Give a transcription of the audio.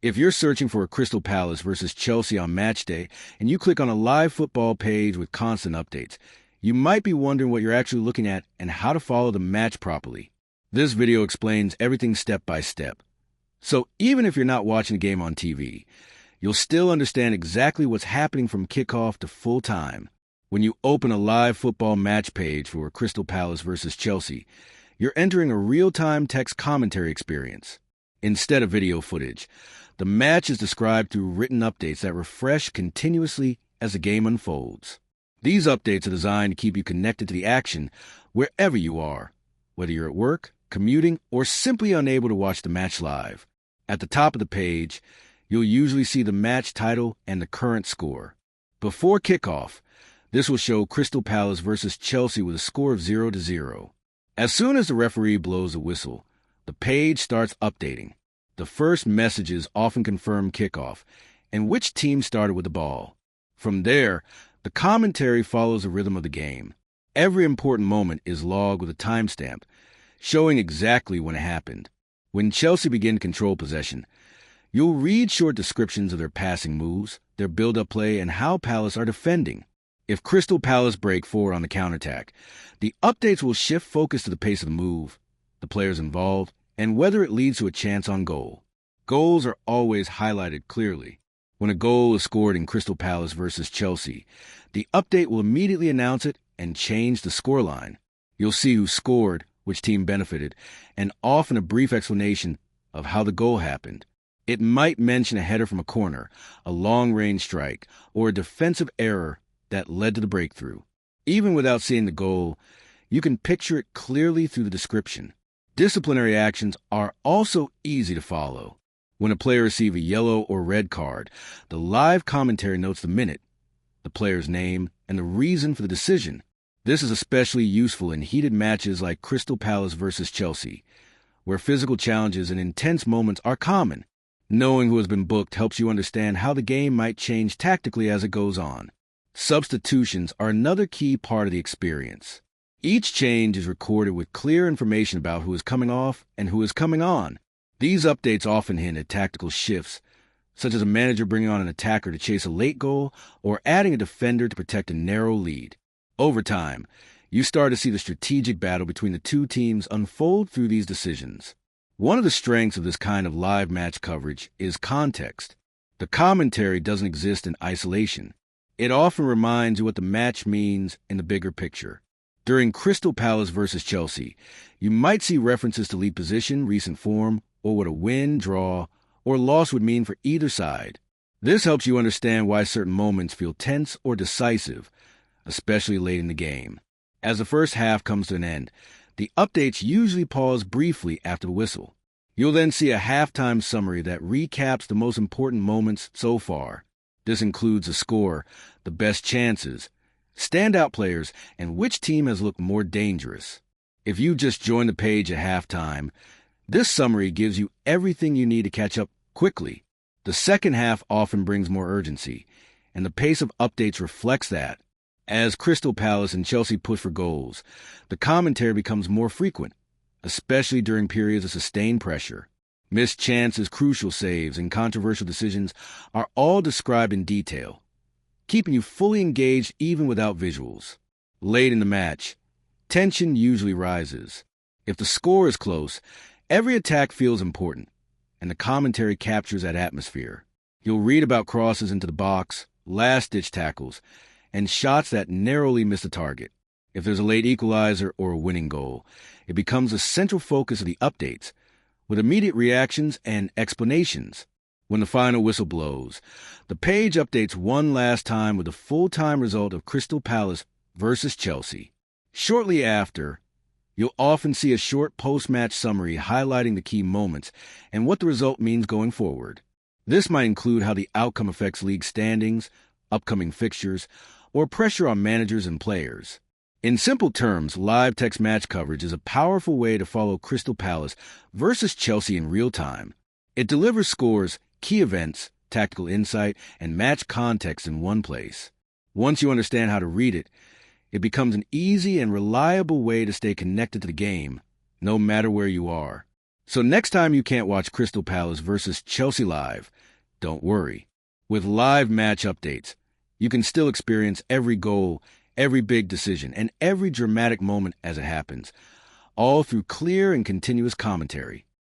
If you're searching for a Crystal Palace versus Chelsea on Matchday and you click on a live football page with constant updates, you might be wondering what you're actually looking at and how to follow the match properly. This video explains everything step by step. So even if you're not watching the game on TV, you'll still understand exactly what's happening from kickoff to full time. When you open a live football match page for Crystal Palace versus Chelsea, you're entering a real-time text commentary experience. Instead of video footage, the match is described through written updates that refresh continuously as the game unfolds. These updates are designed to keep you connected to the action wherever you are, whether you're at work, commuting, or simply unable to watch the match live. At the top of the page, you'll usually see the match title and the current score. Before kickoff, this will show Crystal Palace versus Chelsea with a score of 0-0. As soon as the referee blows a whistle, the page starts updating. The first messages often confirm kickoff and which team started with the ball. From there, the commentary follows the rhythm of the game. Every important moment is logged with a timestamp, showing exactly when it happened. When Chelsea begin to control possession, you'll read short descriptions of their passing moves, their build-up play, and how Palace are defending. If Crystal Palace break forward on the counterattack, the updates will shift focus to the pace of the move, the players involved, and whether it leads to a chance on goal. Goals are always highlighted clearly. When a goal is scored in Crystal Palace versus Chelsea, the update will immediately announce it and change the scoreline. You'll see who scored, which team benefited, and often a brief explanation of how the goal happened. It might mention a header from a corner, a long-range strike, or a defensive error that led to the breakthrough. Even without seeing the goal, you can picture it clearly through the description. Disciplinary actions are also easy to follow. When a player receives a yellow or red card, the live commentary notes the minute, the player's name, and the reason for the decision. This is especially useful in heated matches like Crystal Palace versus Chelsea, where physical challenges and intense moments are common. Knowing who has been booked helps you understand how the game might change tactically as it goes on. Substitutions are another key part of the experience. Each change is recorded with clear information about who is coming off and who is coming on. These updates often hint at tactical shifts, such as a manager bringing on an attacker to chase a late goal or adding a defender to protect a narrow lead. Over time, you start to see the strategic battle between the two teams unfold through these decisions. One of the strengths of this kind of live match coverage is context. The commentary doesn't exist in isolation. It often reminds you what the match means in the bigger picture. During Crystal Palace versus Chelsea, you might see references to lead position, recent form, or what a win, draw, or loss would mean for either side. This helps you understand why certain moments feel tense or decisive, especially late in the game. As the first half comes to an end, the updates usually pause briefly after the whistle. You'll then see a halftime summary that recaps the most important moments so far. This includes the score, the best chances, standout players, and which team has looked more dangerous. If you just joined the page at halftime, this summary gives you everything you need to catch up quickly. The second half often brings more urgency, and the pace of updates reflects that. As Crystal Palace and Chelsea push for goals, the commentary becomes more frequent, especially during periods of sustained pressure. Missed chances, crucial saves, and controversial decisions are all described in detail, keeping you fully engaged even without visuals. Late in the match, tension usually rises. If the score is close, every attack feels important, and the commentary captures that atmosphere. You'll read about crosses into the box, last-ditch tackles, and shots that narrowly miss the target. If there's a late equalizer or a winning goal, it becomes a central focus of the updates, with immediate reactions and explanations. When the final whistle blows, the page updates one last time with the full-time result of Crystal Palace versus Chelsea. Shortly after, you'll often see a short post-match summary highlighting the key moments and what the result means going forward. This might include how the outcome affects league standings, upcoming fixtures, or pressure on managers and players. In simple terms, live text match coverage is a powerful way to follow Crystal Palace versus Chelsea in real time. It delivers scores, key events, tactical insight, and match context in one place. Once you understand how to read it, it becomes an easy and reliable way to stay connected to the game, no matter where you are. So next time you can't watch Crystal Palace versus Chelsea live, don't worry. With live match updates, you can still experience every goal, every big decision, and every dramatic moment as it happens, all through clear and continuous commentary.